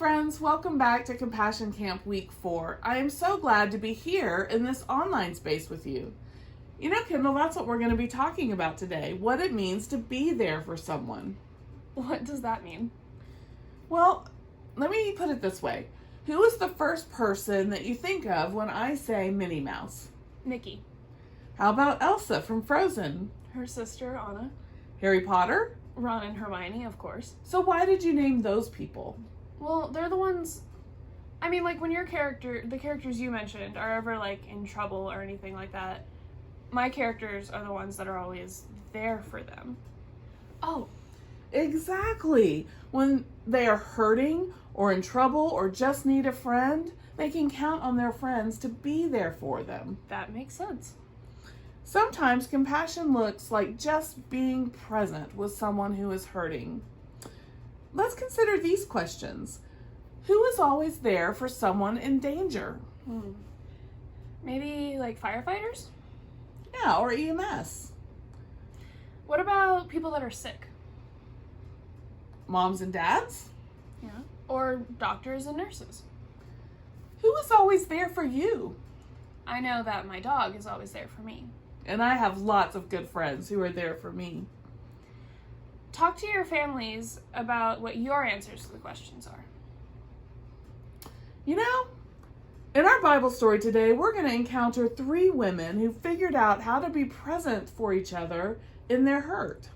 friends, welcome back to Compassion Camp Week 4. I am so glad to be here in this online space with you. You know, Kendall, that's what we're going to be talking about today, what it means to be there for someone. What does that mean? Well, let me put it this way. Who is the first person that you think of when I say Minnie Mouse? Mickey. How about Elsa from Frozen? Her sister, Anna. Harry Potter? Ron and Hermione, of course. So why did you name those people? Well, they're the ones... I mean, like, when the characters you mentioned are ever, like, in trouble or anything like that, my characters are the ones that are always there for them. Oh, exactly. When they are hurting or in trouble or just need a friend, they can count on their friends to be there for them. That makes sense. Sometimes compassion looks like just being present with someone who is hurting. Let's consider these questions. Who is always there for someone in danger? Maybe, like, firefighters? Yeah, or EMS. What about people that are sick? Moms and dads? Yeah. Or doctors and nurses? Who is always there for you? I know that my dog is always there for me. And I have lots of good friends who are there for me. Talk to your families about what your answers to the questions are. You know, in our Bible story today, we're going to encounter 3 women who figured out how to be present for each other in their hurt.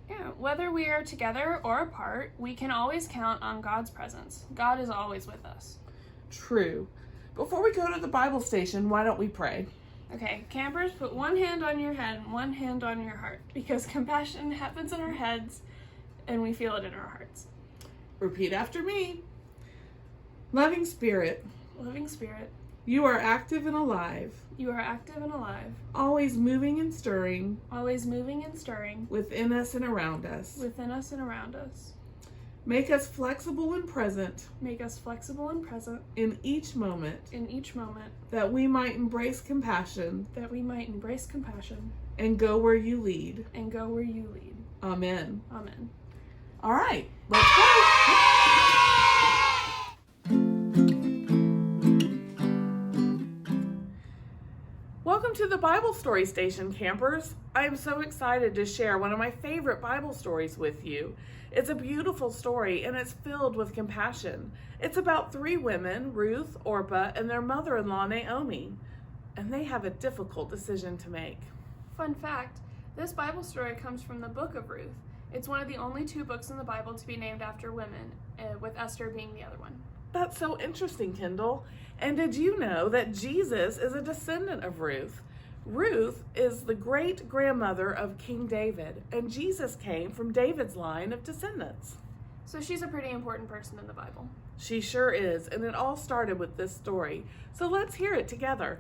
Yeah, whether we are together or apart, we can always count on God's presence. God is always with us. True. Before we go to the Bible station, why don't we pray? Okay, campers, put one hand on your head and one hand on your heart, because compassion happens in our heads and we feel it in our hearts. Repeat after me. Loving Spirit, Living Spirit, you are active and alive, you are active and alive, always moving and stirring always moving and stirring within us and around us. within us and around us. Make us flexible and present Make us flexible and present in each moment, in each moment, that we might embrace compassion that we might embrace compassion and go where you lead. and go where you lead. Amen. Amen. All right, let's go. Welcome to the Bible Story Station, campers. I am so excited to share one of my favorite Bible stories with you. It's a beautiful story and it's filled with compassion. It's about 3 women, Ruth, Orpah, and their mother-in-law, Naomi. And they have a difficult decision to make. Fun fact, this Bible story comes from the book of Ruth. It's one of the only 2 books in the Bible to be named after women, with Esther being the other one. That's so interesting, Kendall. And did you know that Jesus is a descendant of Ruth? Ruth is the great-grandmother of King David, and Jesus came from David's line of descendants. So she's a pretty important person in the Bible. She sure is, and it all started with this story. So let's hear it together.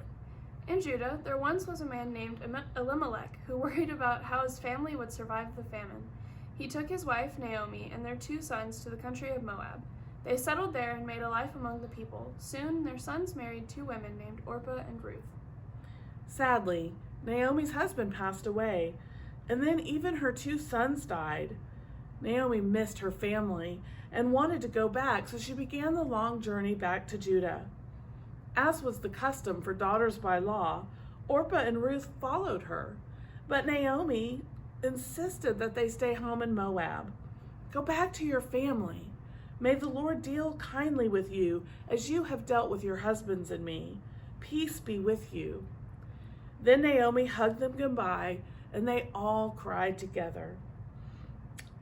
In Judah, there once was a man named Elimelech who worried about how his family would survive the famine. He took his wife, Naomi, and their 2 sons to the country of Moab. They settled there and made a life among the people. Soon, their sons married 2 women named Orpah and Ruth. Sadly, Naomi's husband passed away, and then even her 2 sons died. Naomi missed her family and wanted to go back, so she began the long journey back to Judah. As was the custom for daughters by law, Orpah and Ruth followed her, but Naomi insisted that they stay home in Moab. Go back to your family. May the Lord deal kindly with you as you have dealt with your husbands and me. Peace be with you. Then Naomi hugged them goodbye, and they all cried together.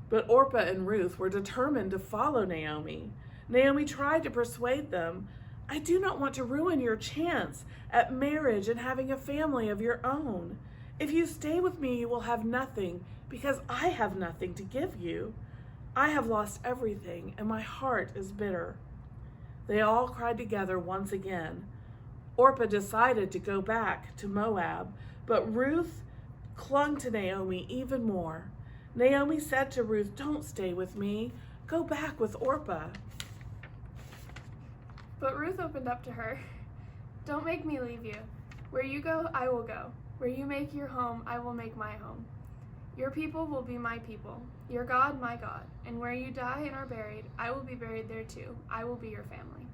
But Orpah and Ruth were determined to follow Naomi. Naomi tried to persuade them, I do not want to ruin your chance at marriage and having a family of your own. If you stay with me, you will have nothing, because I have nothing to give you. I have lost everything, and my heart is bitter. They all cried together once again. Orpah decided to go back to Moab, but Ruth clung to Naomi even more. Naomi said to Ruth, don't stay with me. Go back with Orpah. But Ruth opened up to her. Don't make me leave you. Where you go, I will go. Where you make your home, I will make my home. Your people will be my people, your God my God, and where you die and are buried, I will be buried there too. I will be your family."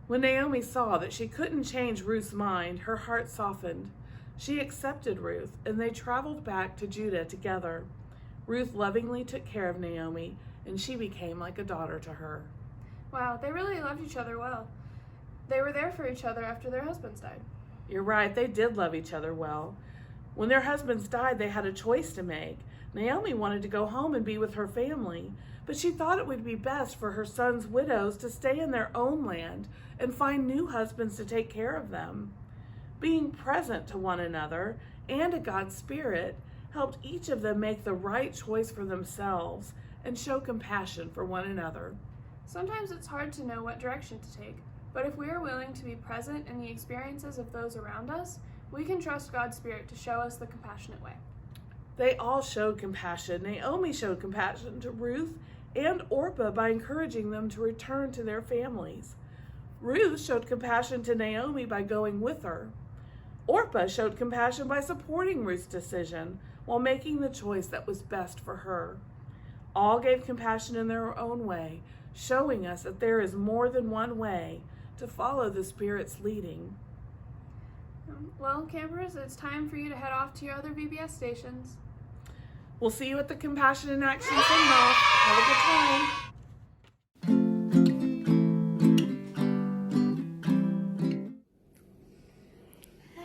When Naomi saw that she couldn't change Ruth's mind, her heart softened. She accepted Ruth, and they traveled back to Judah together. Ruth lovingly took care of Naomi, and she became like a daughter to her. Wow, they really loved each other well. They were there for each other after their husbands died. You're right, they did love each other well. When their husbands died, they had a choice to make. Naomi wanted to go home and be with her family, but she thought it would be best for her sons' widows to stay in their own land and find new husbands to take care of them. Being present to one another and to God's Spirit helped each of them make the right choice for themselves and show compassion for one another. Sometimes it's hard to know what direction to take, but if we are willing to be present in the experiences of those around us, we can trust God's Spirit to show us the compassionate way. They all showed compassion. Naomi showed compassion to Ruth and Orpah by encouraging them to return to their families. Ruth showed compassion to Naomi by going with her. Orpah showed compassion by supporting Ruth's decision while making the choice that was best for her. All gave compassion in their own way, showing us that there is more than one way to follow the Spirit's leading. Well, campers, it's time for you to head off to your other VBS stations. We'll see you at the Compassion in Action send-off. Have a good time.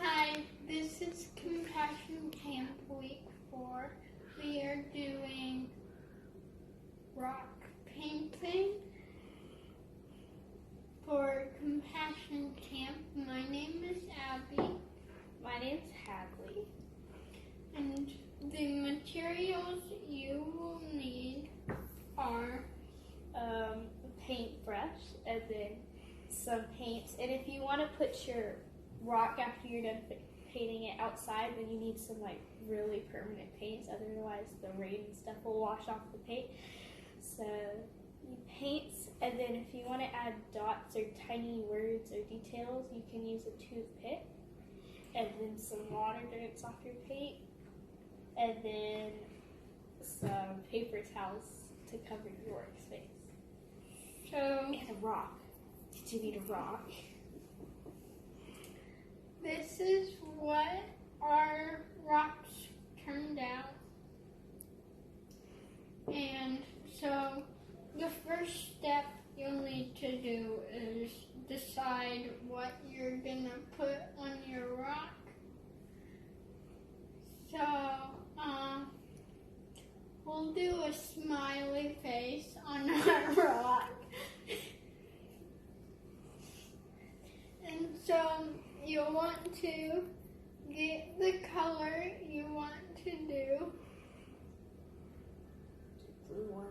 Hi, this is Compassion Camp Week 4. We are doing rock painting for Compassion Camp. My name is Abby. My name's Hadley. And the materials you will need are A paintbrush and then some paints. And if you want to put your rock after you're done painting it outside, then you need some like really permanent paints. Otherwise, the rain and stuff will wash off the paint. So you paints, and then if you want to add dots or tiny words or details, you can use a toothpick, and then some water to rinse off your paint, and then some paper towels to cover your workspace. so And a rock. Did you need a rock? this is what our rocks turned out. And so the first step you'll need to do is decide what you're gonna put on your rock. So we'll do a smiley face on our rock. And so you'll want to get the color you want to do. Blue one.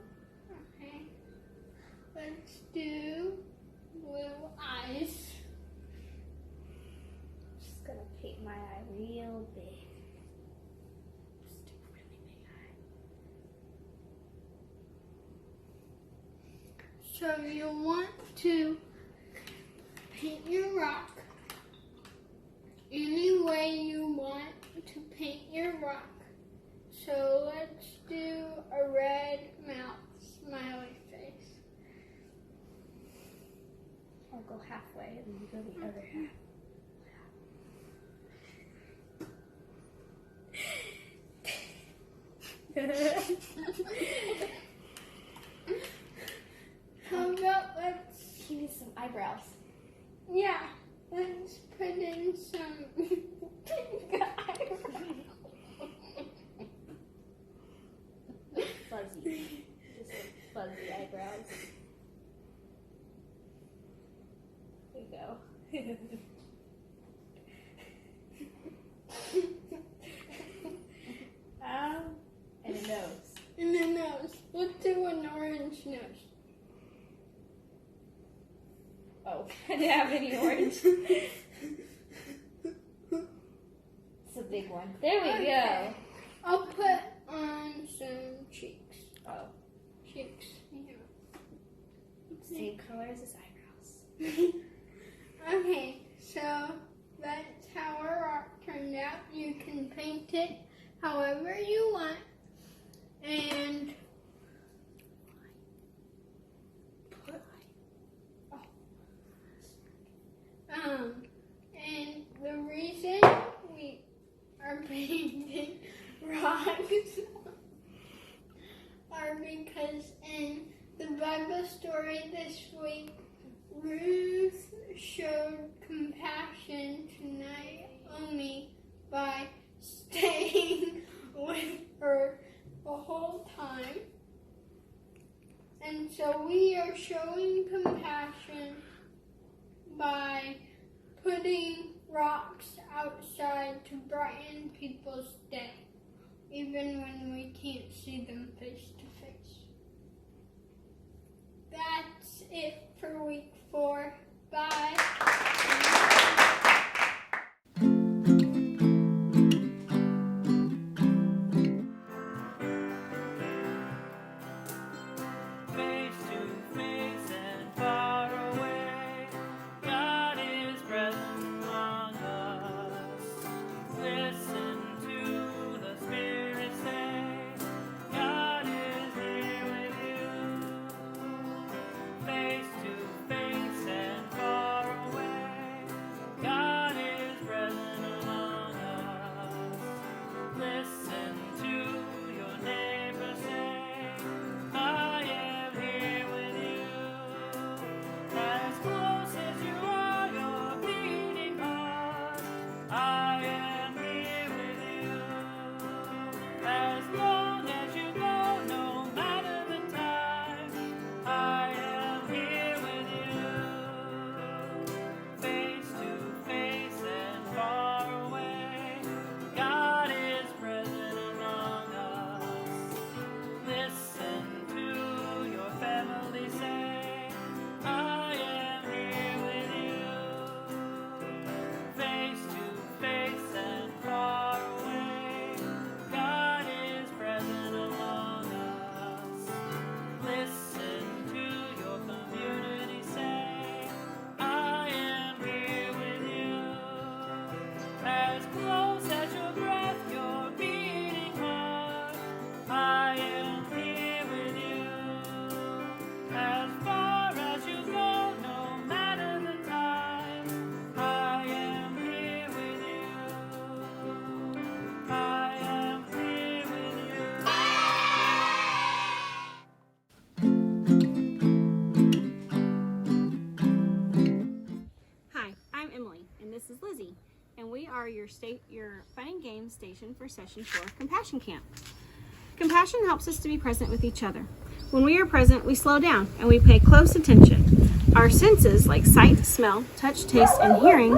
Okay. Let's do blue eyes. Just gonna paint my eye real big. Just do a really big eye. So you'll want to paint your rock any way you want to paint your rock. So let's do a red mouth smiley face. I'll go halfway and then you go the other half. How about let's, You need some eyebrows. yeah, let's put in some Fuzzy. Just like fuzzy eyebrows. There you go. And a nose. in the nose. Let's do an orange nose. Oh, I didn't have any orange. It's a big one. There we Okay. I'll put on some cheeks. go. Oh, Cheeks, yeah. same color as his eyebrows. Okay, so that's how our rock turned out. You can paint it however you want. because in the Bible story this week, Ruth showed compassion to Naomi by staying with her the whole time. And so we are showing compassion by putting rocks outside to brighten people's day, even when we can't see them face to face. That's it for week 4. Bye. And we are your fun and games station for session 4 Compassion Camp. Compassion helps us to be present with each other. When we are present, we slow down and we pay close attention. Our senses like sight, smell, touch, taste, and hearing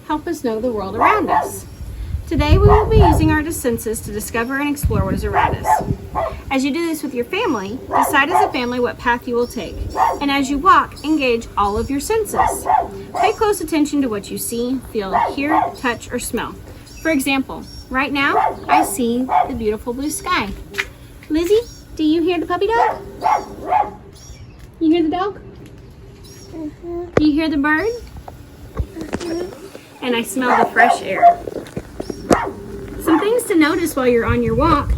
help us know the world around us. Today we will be using our senses to discover and explore what is around us. As you do this with your family, decide as a family what path you will take. And as you walk, engage all of your senses. Pay close attention to what you see, feel, hear, touch, or smell. For example, right now, I see the beautiful blue sky. Lizzie, do you hear the puppy dog? You hear the dog? Do you hear the bird? And I smell the fresh air. Some things to notice while you're on your walk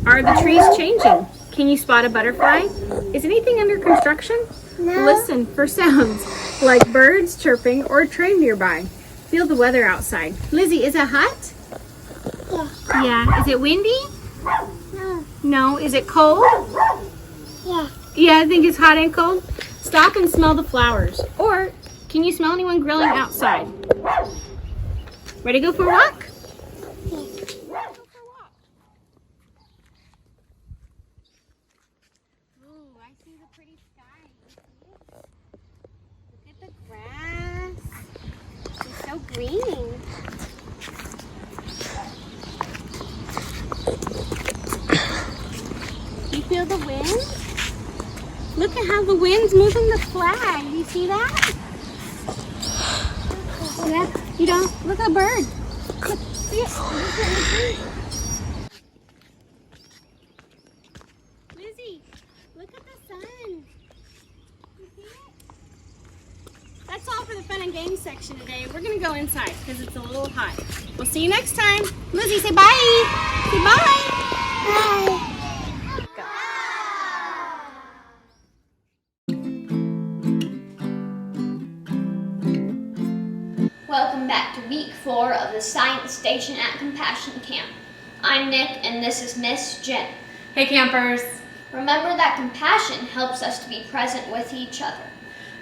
are the trees changing? Can you spot a butterfly? Is anything under construction? No. Listen for sounds like birds chirping or a train nearby. Feel the weather outside. Lizzie, is it hot? Yeah. Yeah. Is it windy? No. No. Is it cold? Yeah. Yeah, I think it's hot and cold. Stop and smell the flowers. Or can you smell anyone grilling outside? Ready to go for a walk? So green. Do you feel the wind? Look at how the wind's moving the flag. Do you see that? Yeah. You don't? Look at a bird. Look, see it? Lizzie, look at the sun. You see it? That's all for the fun and games section today. We're going to go inside because it's a little hot. We'll see you next time. Lizzie, say bye. Say bye. Bye. Go. Welcome back to week 4 of the Science Station at Compassion Camp. I'm Nick and this is Miss Jen. Hey campers! Remember that compassion helps us to be present with each other.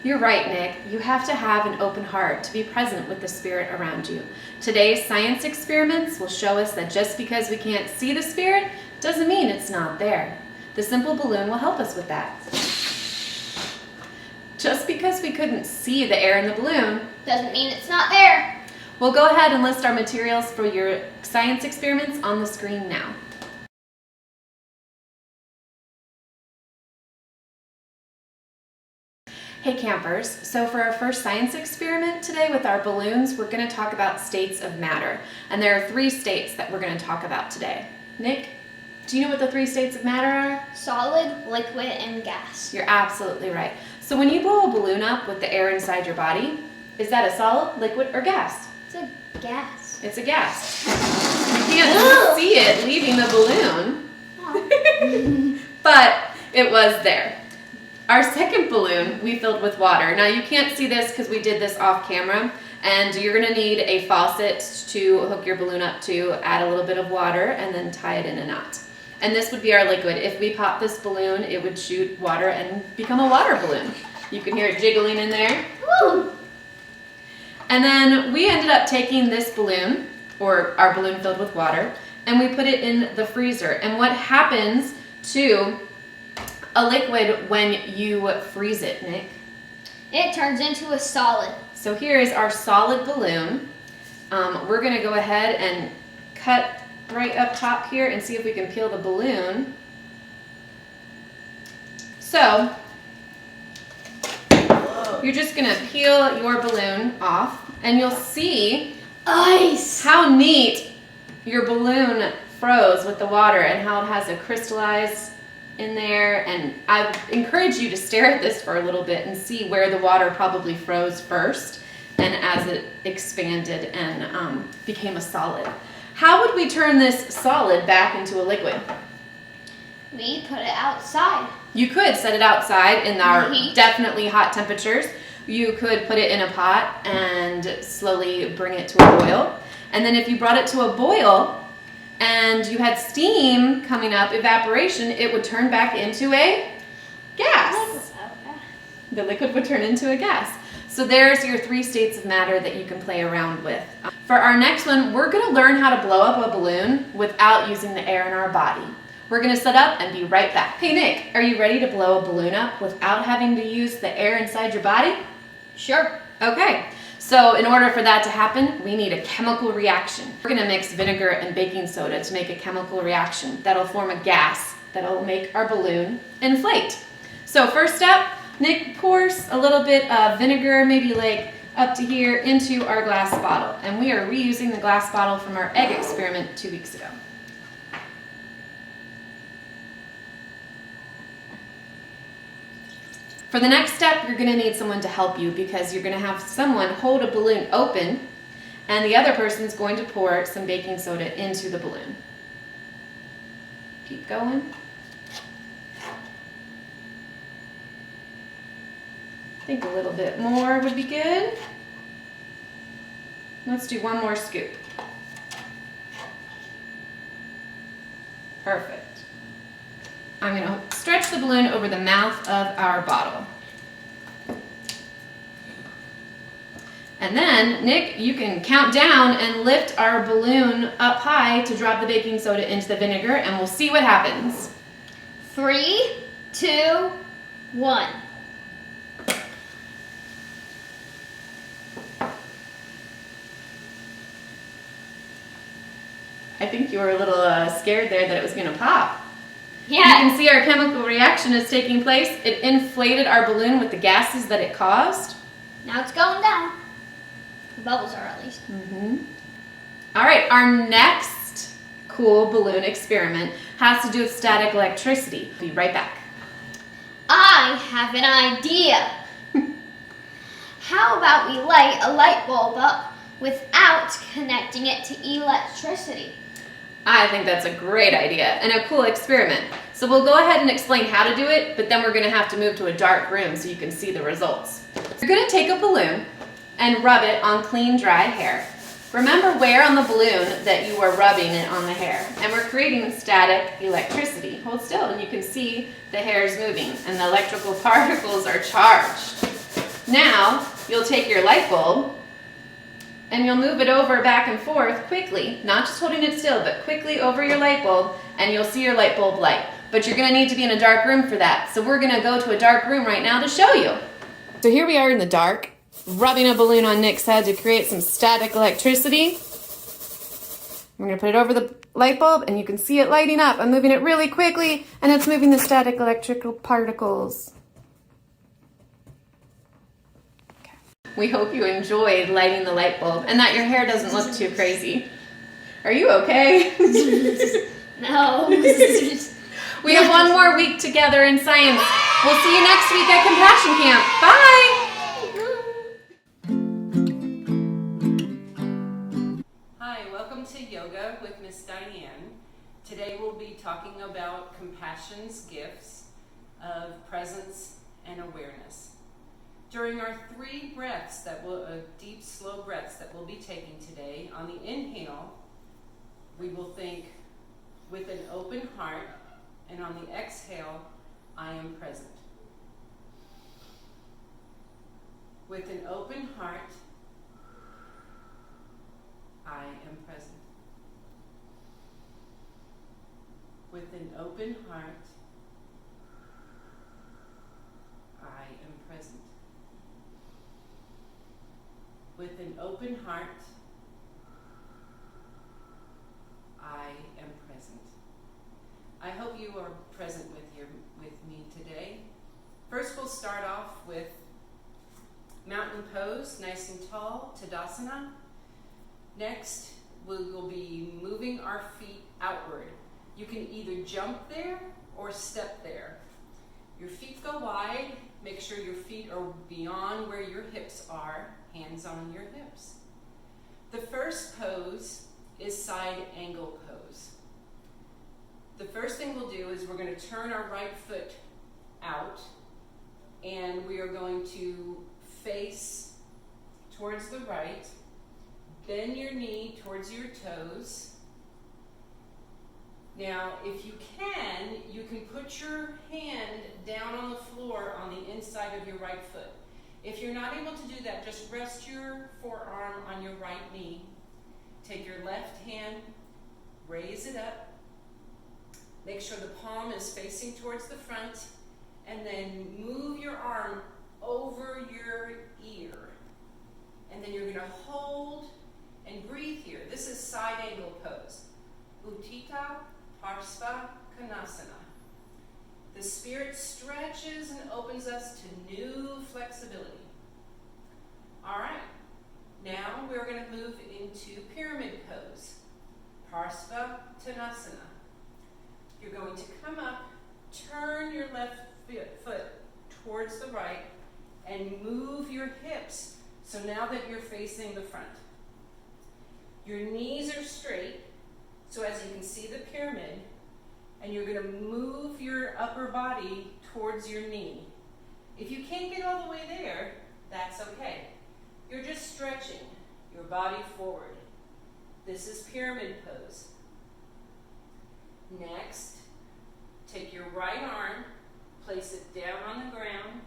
You're right, Nick. You have to have an open heart to be present with the spirit around you. Today's science experiments will show us that just because we can't see the spirit doesn't mean it's not there. The simple balloon will help us with that. Just because we couldn't see the air in the balloon Doesn't mean it's not there. We'll go ahead and list our materials for your science experiments on the screen now. Hey campers, so for our first science experiment today with our balloons, we're going to talk about states of matter. And there are 3 states that we're going to talk about today. Nick, do you know what the 3 states of matter are? Solid, liquid, and gas. You're absolutely right. So when you blow a balloon up with the air inside your body, is that a solid, liquid, or gas? It's a gas. It's a gas. You can't see it leaving the balloon, but it was there. Our second balloon we filled with water. Now you can't see this because we did this off camera, and you're gonna need a faucet to hook your balloon up to, add a little bit of water, and then tie it in a knot. And this would be our liquid. If we pop this balloon, it would shoot water and become a water balloon. You can hear it jiggling in there. Woo! And then we ended up taking this balloon, or our balloon filled with water, and we put it in the freezer. And what happens to a liquid when you freeze it, Nick? It turns into a solid. So here is our solid balloon. We're gonna go ahead and cut right up top here and see if we can peel the balloon. So, you're just gonna peel your balloon off and you'll see Ice! how neat your balloon froze with the water and how it has a crystallized in there. And I encourage you to stare at this for a little bit and see where the water probably froze first and as it expanded and became a solid. How would we turn this solid back into a liquid? We put it outside. You could set it outside in our Heat. definitely hot temperatures. You could put it in a pot and slowly bring it to a boil. And then if you brought it to a boil and you had steam coming up, evaporation, it would turn back into a gas. The liquid would turn into a gas. So there's your 3 states of matter that you can play around with. For our next one, we're gonna learn how to blow up a balloon without using the air in our body. We're gonna set up and be right back. Hey Nick, are you ready to blow a balloon up without having to use the air inside your body? Sure. Okay, so in order for that to happen, we need a chemical reaction. We're gonna mix vinegar and baking soda to make a chemical reaction that'll form a gas that'll make our balloon inflate. So first step, Nick pours a little bit of vinegar, maybe like up to here, into our glass bottle. And we are reusing the glass bottle from our egg experiment 2 weeks ago. For the next step, you're gonna need someone to help you because you're gonna have someone hold a balloon open and the other person's going to pour some baking soda into the balloon. Keep going. I think a little bit more would be good. Let's do 1 more scoop. Perfect. I'm going to stretch the balloon over the mouth of our bottle. And then, Nick, you can count down and lift our balloon up high to drop the baking soda into the vinegar, and we'll see what happens. 3, 2, 1. I think you were a little scared there that it was going to pop. You Yeah. can see our chemical reaction is taking place. It inflated our balloon with the gases that it caused. Now it's going down. The bubbles are at least. All right, our next cool balloon experiment has to do with static electricity. Be right back. I have an idea. How about we light a light bulb up without connecting it to electricity? I think that's a great idea and a cool experiment. So we'll go ahead and explain how to do it, but then we're gonna have to move to a dark room so you can see the results. You're gonna take a balloon and rub it on clean, dry hair. Remember where on the balloon that you are rubbing it on the hair. And we're creating static electricity. Hold still and you can see the hair is moving and the electrical particles are charged. Now, you'll take your light bulb and you'll move it over back and forth quickly, not just holding it still, but quickly over your light bulb, and you'll see your light bulb light. But you're gonna need to be in a dark room for that. So we're gonna go to a dark room right now to show you. So here we are in the dark, rubbing a balloon on Nick's head to create some static electricity. We're gonna put it over the light bulb and you can see it lighting up. I'm moving it really quickly and it's moving the static electrical particles. We hope you enjoyed lighting the light bulb and that your hair doesn't look too crazy. Are you okay? No. We have one more week together in science. We'll see you next week at Compassion Camp. Bye! Hi, welcome to Yoga with Miss Diane. Today we'll be talking about compassion's gifts of presence and awareness. During our 3 breaths deep, slow breaths that we'll be taking today, on the inhale, we will think with an open heart, and on the exhale, I am present. With an open heart, I am present. With an open heart, I am present. With an open heart, I am present. I hope you are present with me today. First, we'll start off with mountain pose, nice and tall, Tadasana. Next, we will be moving our feet outward. You can either jump there or step there. Your feet go wide. Make sure your feet are beyond where your hips are, hands on your hips. The first pose is side angle pose. The first thing we'll do is we're going to turn our right foot out and we are going to face towards the right, bend your knee towards your toes. Now, if you can put your hand down on the floor on the inside of your right foot. If you're not able to do that, just rest your forearm on your right knee. Take your left hand, raise it up. Make sure the palm is facing towards the front, and then move your arm over your ear. And then you're going to hold and breathe here. This is side angle pose. Utthita Parsva Konasana. The spirit stretches and opens us to new flexibility. All right, now we're going to move into pyramid pose, Parsva Tanasana. You're going to come up, turn your left foot towards the right, and move your hips so now that you're facing the front. Your knees are straight, so as you can see the pyramid, and you're going to move your upper body towards your knee. If you can't get all the way there, that's okay. You're just stretching your body forward. This is pyramid pose. Next, take your right arm, place it down on the ground.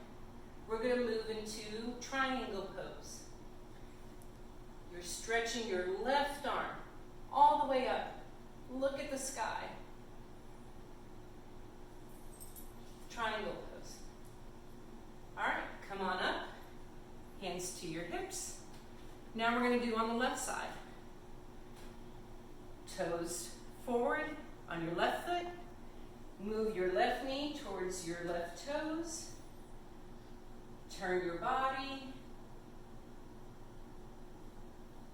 We're going to move into triangle pose. You're stretching your left arm all the way up. Look at the sky. Triangle pose. All right, come on up. Hands to your hips. Now we're going to do on the left side. Toes forward on your left foot. Move your left knee towards your left toes. Turn your body.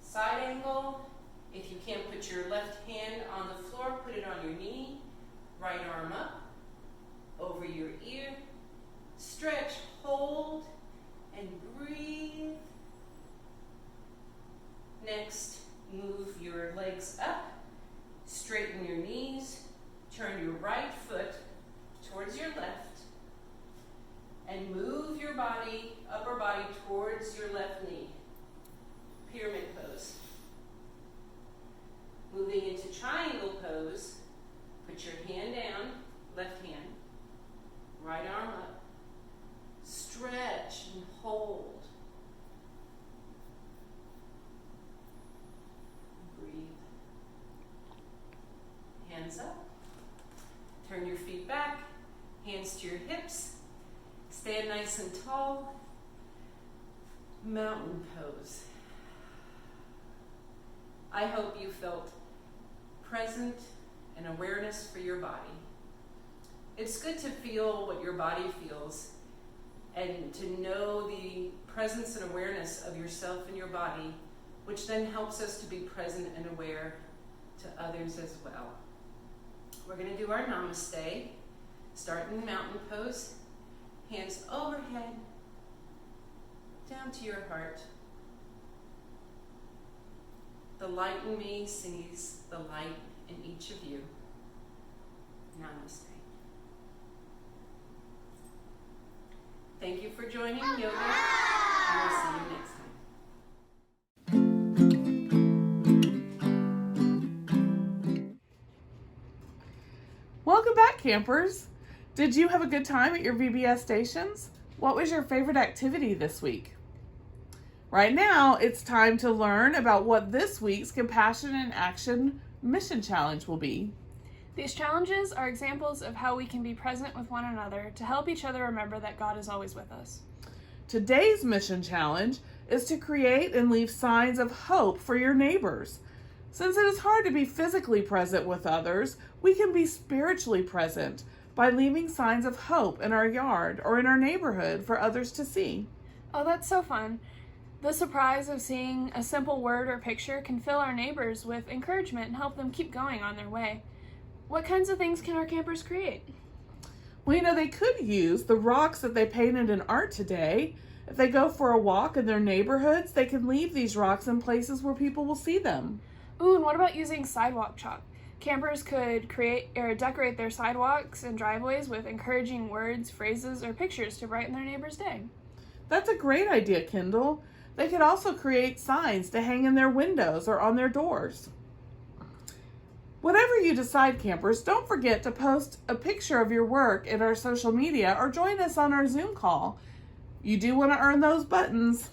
Side angle. If you can't put your left hand on the floor, put it on your knee. Right arm up, over your ear. Stretch, hold, and breathe. Next, move your legs up. Straighten your knees. Turn your right foot towards your left. And move your body, upper body, towards your left knee. Pyramid pose. Hands to your hips. Stand nice and tall. Mountain pose. I hope you felt present and awareness for your body. It's good to feel what your body feels and to know the presence and awareness of yourself and your body, which then helps us to be present and aware to others as well. We're going to do our namaste. Start in mountain pose. Hands overhead, down to your heart. The light in me sees the light in each of you. Namaste. Thank you for joining yoga, and we'll see you next time. Welcome back, campers. Did you have a good time at your VBS stations? What was your favorite activity this week? Right now, it's time to learn about what this week's Compassion in Action Mission Challenge will be. These challenges are examples of how we can be present with one another to help each other remember that God is always with us. Today's mission challenge is to create and leave signs of hope for your neighbors. Since it is hard to be physically present with others, we can be spiritually present by leaving signs of hope in our yard or in our neighborhood for others to see. Oh, that's so fun. The surprise of seeing a simple word or picture can fill our neighbors with encouragement and help them keep going on their way. What kinds of things can our campers create? Well, they could use the rocks that they painted in art today. If they go for a walk in their neighborhoods, they can leave these rocks in places where people will see them. Ooh, and what about using sidewalk chalk? Campers could create or decorate their sidewalks and driveways with encouraging words, phrases, or pictures to brighten their neighbor's day. That's a great idea, Kendall. They could also create signs to hang in their windows or on their doors. Whatever you decide, campers, don't forget to post a picture of your work in our social media or join us on our Zoom call. You do want to earn those buttons.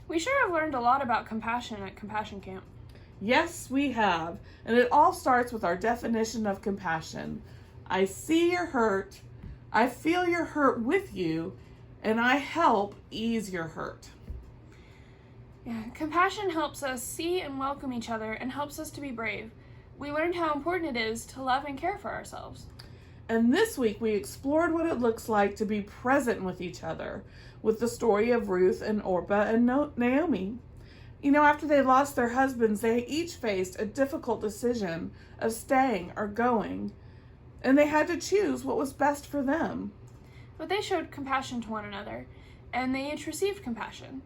We sure have learned a lot about compassion at Compassion Camp. Yes, we have. And it all starts with our definition of compassion. I see your hurt, I feel your hurt with you, and I help ease your hurt. Yeah, compassion helps us see and welcome each other and helps us to be brave. We learned how important it is to love and care for ourselves. And this week we explored what it looks like to be present with each other with the story of Ruth and Orpah and Naomi. After they lost their husbands, they each faced a difficult decision of staying or going, and they had to choose what was best for them. But they showed compassion to one another, and they each received compassion.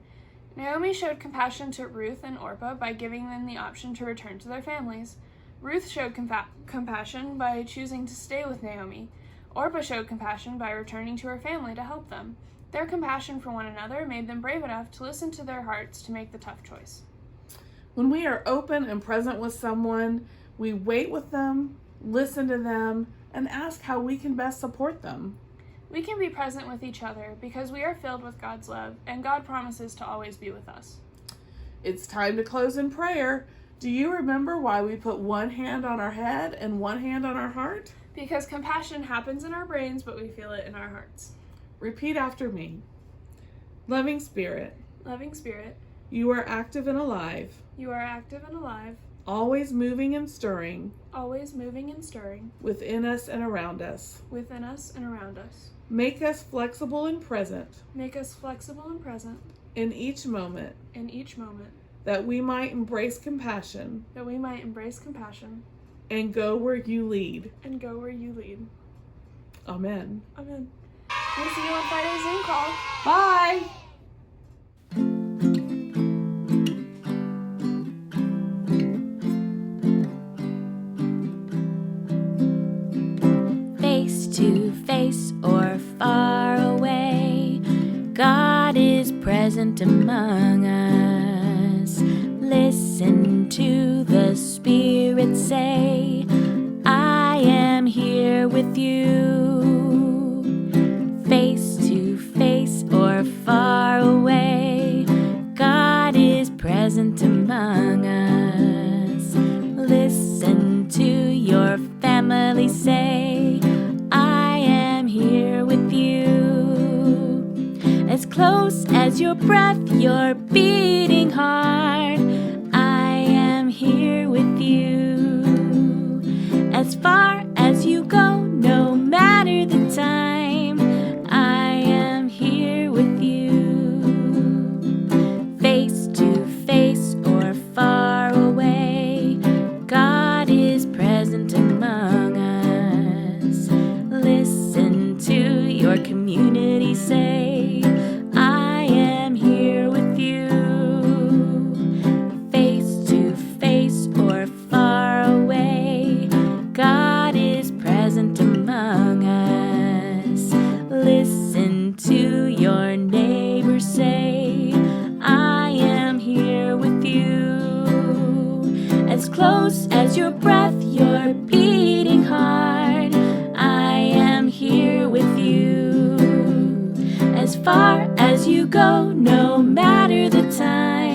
Naomi showed compassion to Ruth and Orpah by giving them the option to return to their families. Ruth showed compassion by choosing to stay with Naomi. Orpah showed compassion by returning to her family to help them. Their compassion for one another made them brave enough to listen to their hearts to make the tough choice. When we are open and present with someone, we wait with them, listen to them, and ask how we can best support them. We can be present with each other because we are filled with God's love, and God promises to always be with us. It's time to close in prayer. Do you remember why we put one hand on our head and one hand on our heart? Because compassion happens in our brains, but we feel it in our hearts. Repeat after me. Loving Spirit, Loving Spirit, you are active and alive, you are active and alive, always moving and stirring always moving and stirring, within us and around us. within us and around us. Make us flexible and present Make us flexible and present in each moment, in each moment, that we might embrace compassion that we might embrace compassion and go where you lead. and go where you lead. Amen. Amen. We'll see you on Friday's Zoom call. Bye. Face to face or far away, God is present among us. Listen to the Spirit say, I am here with you. Face to face or far away, God is present among us. Listen to your family say, I am here your breath, you're beating hard. I am here with you. As far as you go, no matter the time, I am here with you. Face to face or far away, God is present among us. Listen to your community say, I am here with you. Face to face or far away, God is present among us. Listen to your neighbor say, I am here with you. As close as your breath, you're beating hard. I am here with you. As far as you go, no matter the time,